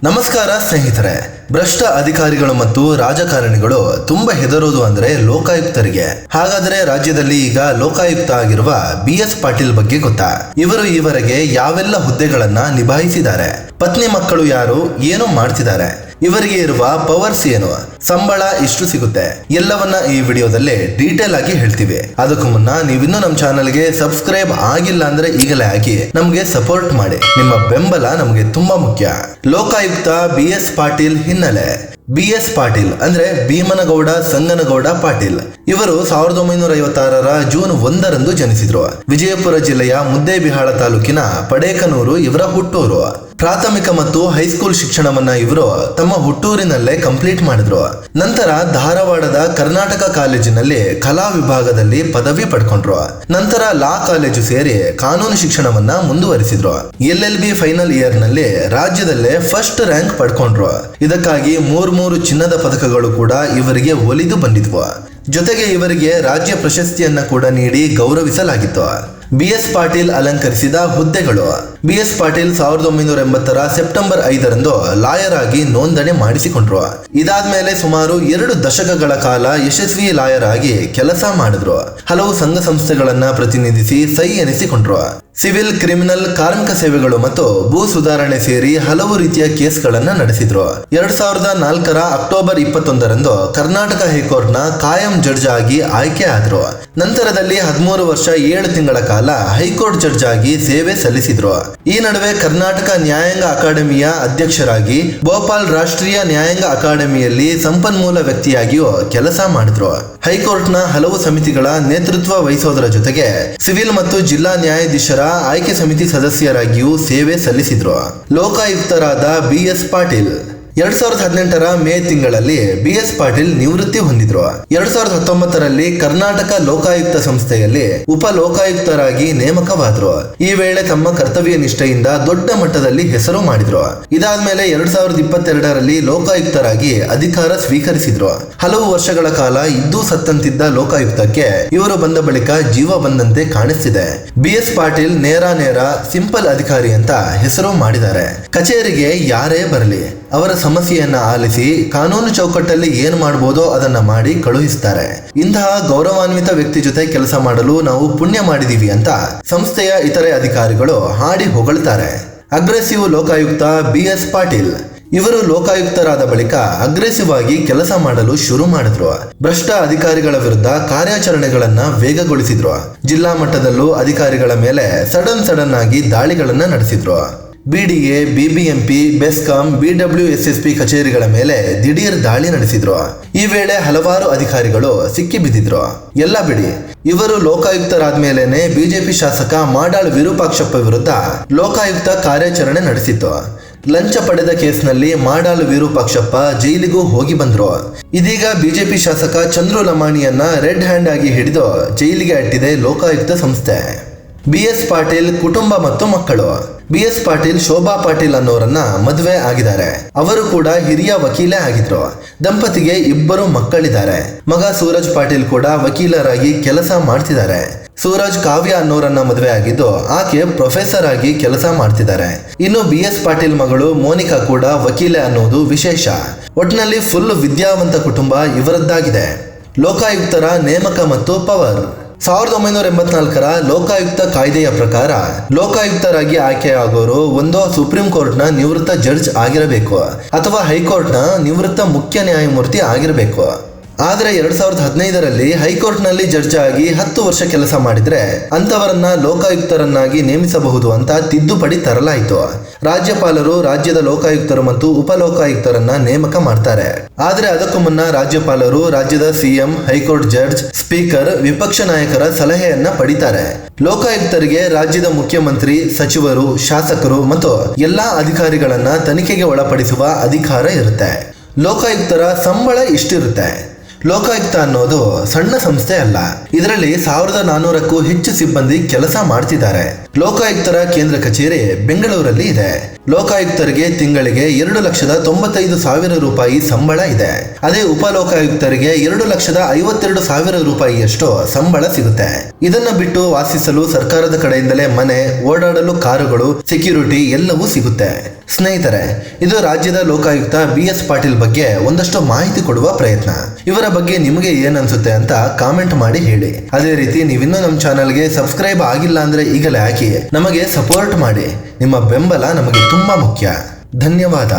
ನಮಸ್ಕಾರ ಸ್ನೇಹಿತರೆ. ಭ್ರಷ್ಟ ಅಧಿಕಾರಿಗಳು ಮತ್ತು ರಾಜಕಾರಣಿಗಳು ತುಂಬಾ ಹೆದರೋದು ಅಂದ್ರೆ ಲೋಕಾಯುಕ್ತರಿಗೆ. ಹಾಗಾದ್ರೆ ರಾಜ್ಯದಲ್ಲಿ ಈಗ ಲೋಕಾಯುಕ್ತ ಆಗಿರುವ BS ಪಾಟೀಲ್ ಬಗ್ಗೆ ಗೊತ್ತಾ? ಇವರು ಈವರೆಗೆ ಯಾವೆಲ್ಲ ಹುದ್ದೆಗಳನ್ನ ನಿಭಾಯಿಸಿದ್ದಾರೆ, ಪತ್ನಿ ಮಕ್ಕಳು ಯಾರು, ಏನು ಮಾಡ್ತಿದ್ದಾರೆ, ಇವರಿಗೆ ಇರುವ ಪವರ್ಸ್ ಏನು, ಸಂಬಳ ಇಷ್ಟು ಸಿಗುತ್ತೆ, ಎಲ್ಲವನ್ನ ಈ ವಿಡಿಯೋದಲ್ಲಿ ಡೀಟೇಲ್ ಆಗಿ ಹೇಳ್ತೀವಿ. ಅದಕ್ಕೂ ಮುನ್ನ ನೀವಿನ್ನೂ ನಮ್ಮ ಚಾನಲ್ಗೆ ಸಬ್ಸ್ಕ್ರೈಬ್ ಆಗಿಲ್ಲ ಅಂದ್ರೆ ಈಗಲೇ ಆಗಿ ನಮ್ಗೆ ಸಪೋರ್ಟ್ ಮಾಡಿ. ನಿಮ್ಮ ಬೆಂಬಲ ನಮಗೆ ತುಂಬಾ ಮುಖ್ಯ. ಲೋಕಾಯುಕ್ತ BS ಪಾಟೀಲ್ ಹಿನ್ನೆಲೆ. BS ಪಾಟೀಲ್ ಅಂದ್ರೆ ಭೀಮನಗೌಡ ಸಂಗನಗೌಡ ಪಾಟೀಲ್. ಇವರು 1956ರ ಜೂನ್ 1ರಂದು ಜನಿಸಿದ್ರು. ವಿಜಯಪುರ ಜಿಲ್ಲೆಯ ಮುದ್ದೇಬಿಹಾಳ ತಾಲೂಕಿನ ಪಡೇಕನೂರು ಇವರ ಹುಟ್ಟೂರು. ಪ್ರಾಥಮಿಕ ಮತ್ತು ಹೈಸ್ಕೂಲ್ ಶಿಕ್ಷಣವನ್ನ ಇವರು ತಮ್ಮ ಹುಟ್ಟೂರಿನಲ್ಲೇ ಕಂಪ್ಲೀಟ್ ಮಾಡಿದ್ರು. ನಂತರ ಧಾರವಾಡದ ಕರ್ನಾಟಕ ಕಾಲೇಜಿನಲ್ಲಿ ಕಲಾ ವಿಭಾಗದಲ್ಲಿ ಪದವಿ ಪಡ್ಕೊಂಡ್ರು. ನಂತರ ಲಾ ಕಾಲೇಜು ಸೇರಿ ಕಾನೂನು ಶಿಕ್ಷಣವನ್ನ ಮುಂದುವರಿಸಿದ್ರು. LLB ಫೈನಲ್ ಇಯರ್ ನಲ್ಲಿ ರಾಜ್ಯದಲ್ಲೇ ಫಸ್ಟ್ ರ್ಯಾಂಕ್ ಪಡ್ಕೊಂಡ್ರು. ಇದಕ್ಕಾಗಿ ಮೂರು ಚಿನ್ನದ ಪದಕಗಳು ಕೂಡ ಇವರಿಗೆ ಒಲಿದು ಬಂದಿದ್ವು. ಜೊತೆಗೆ ಇವರಿಗೆ ರಾಜ್ಯ ಪ್ರಶಸ್ತಿಯನ್ನ ಕೂಡ ನೀಡಿ ಗೌರವಿಸಲಾಗಿತ್ತು. BS ಪಾಟೀಲ್ ಅಲಂಕರಿಸಿದ ಹುದ್ದೆಗಳು. BS ಪಾಟೀಲ್ 1980ರ ಸೆಪ್ಟೆಂಬರ್ 5ರಂದು ಲಾಯರ್ ಆಗಿ ನೋಂದಣಿ ಮಾಡಿಸಿಕೊಂಡ್ರು. ಇದಾದ್ಮೇಲೆ ಸುಮಾರು 2 ದಶಕಗಳ ಕಾಲ ಯಶಸ್ವಿ ಲಾಯರ್ ಆಗಿ ಕೆಲಸ ಮಾಡಿದ್ರು. ಹಲವು ಸಂಘ ಸಂಸ್ಥೆಗಳನ್ನ ಪ್ರತಿನಿಧಿಸಿ ಸೈ ಎನಿಸಿಕೊಂಡ್ರು. ಸಿವಿಲ್, ಕ್ರಿಮಿನಲ್, ಕಾರ್ಮಿಕ ಸೇವೆಗಳು ಮತ್ತು ಭೂ ಸುಧಾರಣೆ ಸೇರಿ ಹಲವು ರೀತಿಯ ಕೇಸ್ಗಳನ್ನ ನಡೆಸಿದ್ರು. 2004ರ ಅಕ್ಟೋಬರ್ 21ರಂದು ಕರ್ನಾಟಕ ಹೈಕೋರ್ಟ್ನ ಕಾಯಂ ಜಡ್ಜ್ ಆಗಿ ಆಯ್ಕೆ ಆದ್ರು. ನಂತರದಲ್ಲಿ 13 ವರ್ಷ 7 ತಿಂಗಳ ಕಾಲ ಹೈಕೋರ್ಟ್ ಜಡ್ಜ್ ಆಗಿ ಸೇವೆ ಸಲ್ಲಿಸಿದ್ರು. ಈ ನಡುವೆ ಕರ್ನಾಟಕ ನ್ಯಾಯಾಂಗ ಅಕಾಡೆಮಿಯ ಅಧ್ಯಕ್ಷರಾಗಿ, ಭೋಪಾಲ್ ರಾಷ್ಟ್ರೀಯ ನ್ಯಾಯಾಂಗ ಅಕಾಡೆಮಿಯಲ್ಲಿ ಸಂಪನ್ಮೂಲ ವ್ಯಕ್ತಿಯಾಗಿಯೂ ಕೆಲಸ ಮಾಡಿದ್ರು. ಹೈಕೋರ್ಟ್ನ ಹಲವು ಸಮಿತಿಗಳ ನೇತೃತ್ವ ವಹಿಸೋದರ ಜೊತೆಗೆ ಸಿವಿಲ್ ಮತ್ತು ಜಿಲ್ಲಾ ನ್ಯಾಯಾಧೀಶರ ಆಯ್ಕೆ ಸಮಿತಿ ಸದಸ್ಯರಾಗಿಯೂ ಸೇವೆ ಸಲ್ಲಿಸಿದ್ರು. ಲೋಕಾಯುಕ್ತರಾದ BS ಪಾಟೀಲ್ 2018ರ ಮೇ ತಿಂಗಳಲ್ಲಿ BS ಪಾಟೀಲ್ ನಿವೃತ್ತಿ ಹೊಂದಿದ್ರು. 2019ರಲ್ಲಿ ಕರ್ನಾಟಕ ಲೋಕಾಯುಕ್ತ ಸಂಸ್ಥೆಯಲ್ಲಿ ಉಪ ಲೋಕಾಯುಕ್ತರಾಗಿ ನೇಮಕವಾದ್ರು. ಈ ವೇಳೆ ತಮ್ಮ ಕರ್ತವ್ಯ ನಿಷ್ಠೆಯಿಂದ ದೊಡ್ಡ ಮಟ್ಟದಲ್ಲಿ ಹೆಸರು ಮಾಡಿದ್ರು. ಇದಾದ್ಮೇಲೆ 2022ರಲ್ಲಿ ಲೋಕಾಯುಕ್ತರಾಗಿ ಅಧಿಕಾರ ಸ್ವೀಕರಿಸಿದ್ರು. ಹಲವು ವರ್ಷಗಳ ಕಾಲ ಇದ್ದೂ ಸತ್ತಂತಿದ್ದ ಲೋಕಾಯುಕ್ತಕ್ಕೆ ಇವರು ಬಂದ ಬಳಿಕ ಜೀವ ಬಂದಂತೆ ಕಾಣಿಸ್ತಿದೆ. BS ಪಾಟೀಲ್ ನೇರ ಸಿಂಪಲ್ ಅಧಿಕಾರಿ ಅಂತ ಹೆಸರು ಮಾಡಿದ್ದಾರೆ. ಕಚೇರಿಗೆ ಯಾರೇ ಬರಲಿ ಅವರ ಸಮಸ್ಯೆಯನ್ನ ಆಲಿಸಿ ಕಾನೂನು ಚೌಕಟ್ಟಲ್ಲಿ ಏನ್ ಮಾಡಬಹುದೋ ಅದನ್ನ ಮಾಡಿ ಕಳುಹಿಸ್ತಾರೆ. ಇಂತಹ ಗೌರವಾನ್ವಿತ ವ್ಯಕ್ತಿ ಜೊತೆ ಕೆಲಸ ಮಾಡಲು ನಾವು ಪುಣ್ಯ ಮಾಡಿದೀವಿ ಅಂತ ಸಂಸ್ಥೆಯ ಇತರೆ ಅಧಿಕಾರಿಗಳು ಹಾಡಿ ಹೊಗಳ್ತಾರೆ. Aggressive Lokayukta BS Patil. ಇವರು ಲೋಕಾಯುಕ್ತರಾದ ಬಳಿಕ ಅಗ್ರೆಸಿವ್ ಆಗಿ ಕೆಲಸ ಮಾಡಲು ಶುರು ಮಾಡಿದ್ರು. ಭ್ರಷ್ಟ ಅಧಿಕಾರಿಗಳ ವಿರುದ್ಧ ಕಾರ್ಯಾಚರಣೆಗಳನ್ನ ವೇಗಗೊಳಿಸಿದ್ರು. ಜಿಲ್ಲಾ ಮಟ್ಟದಲ್ಲೂ ಅಧಿಕಾರಿಗಳ ಮೇಲೆ ಸಡನ್ ಆಗಿ ದಾಳಿಗಳನ್ನ ನಡೆಸಿದ್ರು. BDA, BBMP, ಬೆಸ್ಕಾಂ, BWSSP ಕಚೇರಿಗಳ ಮೇಲೆ ದಿಢೀರ್ ದಾಳಿ ನಡೆಸಿದ್ರು. ಈ ವೇಳೆ ಹಲವಾರು ಅಧಿಕಾರಿಗಳು ಸಿಕ್ಕಿ ಬಿದ್ದಿದ್ರು. ಎಲ್ಲ ಬಿಡಿ, ಇವರು ಲೋಕಾಯುಕ್ತರಾದ್ಮೇಲೆನೆ ಬಿಜೆಪಿ ಶಾಸಕ ಮಾಡಾಳ್ ವಿರೂಪಾಕ್ಷಪ್ಪ ವಿರುದ್ಧ ಲೋಕಾಯುಕ್ತ ಕಾರ್ಯಾಚರಣೆ ನಡೆಸಿತ್ತು. ಲಂಚ ಪಡೆದ ಕೇಸ್ನಲ್ಲಿ ಮಾಡಾಳ್ ವಿರೂಪಾಕ್ಷಪ್ಪ ಜೈಲಿಗೂ ಹೋಗಿ ಬಂದ್ರು. ಇದೀಗ ಬಿಜೆಪಿ ಶಾಸಕ ಚಂದ್ರು ಲಮಾಣಿಯನ್ನ ರೆಡ್ ಹ್ಯಾಂಡ್ ಆಗಿ ಹಿಡಿದು ಜೈಲಿಗೆ ಅಟ್ಟಿದೆ ಲೋಕಾಯುಕ್ತ ಸಂಸ್ಥೆ. BS ಪಾಟೀಲ್ ಕುಟುಂಬ ಮತ್ತು ಮಕ್ಕಳು. BS ಪಾಟೀಲ್ ಶೋಭಾ ಪಾಟೀಲ್ ಅನ್ನೋರನ್ನ ಮದುವೆ ಆಗಿದ್ದಾರೆ. ಅವರು ಕೂಡ ಹಿರಿಯ ವಕೀಲೆ ಆಗಿದ್ರು. ದಂಪತಿಗೆ 2 ಮಕ್ಕಳಿದ್ದಾರೆ. ಮಗ ಸೂರಜ್ ಪಾಟೀಲ್ ಕೂಡ ವಕೀಲರಾಗಿ ಕೆಲಸ ಮಾಡ್ತಿದ್ದಾರೆ. ಸೂರಜ್ ಕಾವ್ಯ ಅನ್ನೋರನ್ನ ಮದುವೆ ಆಗಿದ್ದು ಆಕೆ ಪ್ರೊಫೆಸರ್ ಆಗಿ ಕೆಲಸ ಮಾಡ್ತಿದ್ದಾರೆ. ಇನ್ನು BS ಪಾಟೀಲ್ ಮಗಳು ಮೋನಿಕಾ ಕೂಡ ವಕೀಲೆ ಅನ್ನೋದು ವಿಶೇಷ. ಒಟ್ನಲ್ಲಿ ಫುಲ್ ವಿದ್ಯಾವಂತ ಕುಟುಂಬ ಇವರದ್ದಾಗಿದೆ. ಲೋಕಾಯುಕ್ತರ ನೇಮಕ ಮತ್ತು ಪವರ್. 1984ರ ಲೋಕಾಯುಕ್ತ ಕಾಯ್ದೆಯ ಪ್ರಕಾರ ಲೋಕಾಯುಕ್ತರಾಗಿ ಆಯ್ಕೆಯಾಗೋರು ಒಂದು ಸುಪ್ರೀಂ ಕೋರ್ಟ್ನ ನಿವೃತ್ತ ಜಡ್ಜ್ ಆಗಿರಬೇಕು ಅಥವಾ ಹೈಕೋರ್ಟ್ನ ನಿವೃತ್ತ ಮುಖ್ಯ ನ್ಯಾಯಮೂರ್ತಿ ಆಗಿರಬೇಕು. ಆದರೆ 2015ರಲ್ಲಿ ಹೈಕೋರ್ಟ್ನಲ್ಲಿ ಜಡ್ಜ್ ಆಗಿ 10 ವರ್ಷ ಕೆಲಸ ಮಾಡಿದ್ರೆ ಅಂತವರನ್ನ ಲೋಕಾಯುಕ್ತರನ್ನಾಗಿ ನೇಮಿಸಬಹುದು ಅಂತ ತಿದ್ದುಪಡಿ ತರಲಾಯಿತು. ರಾಜ್ಯಪಾಲರು ರಾಜ್ಯದ ಲೋಕಾಯುಕ್ತರು ಮತ್ತು ಉಪಲೋಕಾಯುಕ್ತರನ್ನ ನೇಮಕ ಮಾಡ್ತಾರೆ. ಆದ್ರೆ ಅದಕ್ಕೂ ಮುನ್ನ ರಾಜ್ಯಪಾಲರು ರಾಜ್ಯದ CM, ಹೈಕೋರ್ಟ್ ಜಡ್ಜ್, ಸ್ಪೀಕರ್, ವಿಪಕ್ಷ ನಾಯಕರ ಸಲಹೆಯನ್ನ ಪಡಿತಾರೆ. ಲೋಕಾಯುಕ್ತರಿಗೆ ರಾಜ್ಯದ ಮುಖ್ಯಮಂತ್ರಿ, ಸಚಿವರು, ಶಾಸಕರು ಮತ್ತು ಎಲ್ಲಾ ಅಧಿಕಾರಿಗಳನ್ನ ತನಿಖೆಗೆ ಒಳಪಡಿಸುವ ಅಧಿಕಾರ ಇರುತ್ತೆ. ಲೋಕಾಯುಕ್ತರ ಸಂಬಳ ಇಷ್ಟಿರುತ್ತೆ. ಲೋಕಾಯುಕ್ತ ಅನ್ನೋದು ಸಣ್ಣ ಸಂಸ್ಥೆ ಅಲ್ಲ. ಇದರಲ್ಲಿ 1400ಕ್ಕೂ ಹೆಚ್ಚು ಸಿಬ್ಬಂದಿ ಕೆಲಸ ಮಾಡ್ತಿದ್ದಾರೆ. ಲೋಕಾಯುಕ್ತರ ಕೇಂದ್ರ ಕಚೇರಿ ಬೆಂಗಳೂರಲ್ಲಿ ಇದೆ. ಲೋಕಾಯುಕ್ತರಿಗೆ ತಿಂಗಳಿಗೆ 2,95,000 ರೂಪಾಯಿ ಸಂಬಳ ಇದೆ. ಅದೇ ಉಪಲೋಕಾಯುಕ್ತರಿಗೆ 2,52,000 ರೂಪಾಯಿಯಷ್ಟು ಸಂಬಳ ಸಿಗುತ್ತೆ. ಇದನ್ನ ಬಿಟ್ಟು ವಾಸಿಸಲು ಸರ್ಕಾರದ ಕಡೆಯಿಂದಲೇ ಮನೆ, ಓಡಾಡಲು ಕಾರುಗಳು, ಸೆಕ್ಯೂರಿಟಿ ಎಲ್ಲವೂ ಸಿಗುತ್ತೆ. ಸ್ನೇಹಿತರೆ, ಇದು ರಾಜ್ಯದ ಲೋಕಾಯುಕ್ತ BS ಪಾಟೀಲ್ ಬಗ್ಗೆ ಒಂದಷ್ಟು ಮಾಹಿತಿ ಕೊಡುವ ಪ್ರಯತ್ನ. ಇವರ ಬಗ್ಗೆ ನಿಮಗೆ ಏನನ್ಸುತ್ತೆ ಅಂತ ಕಾಮೆಂಟ್ ಮಾಡಿ ಹೇಳಿ. ಅದೇ ರೀತಿ ನೀವಿನ್ನೂ ನಮ್ಮ ಚಾನಲ್ಗೆ ಸಬ್ಸ್ಕ್ರೈಬ್ ಆಗಿಲ್ಲ ಅಂದ್ರೆ ಈಗಲೇ ಹಾಕಿ ನಮಗೆ ಸಪೋರ್ಟ್ ಮಾಡಿ. ನಿಮ್ಮ ಬೆಂಬಲ ನಮಗೆ ತುಂಬಾ ಮುಖ್ಯ. ಧನ್ಯವಾದ.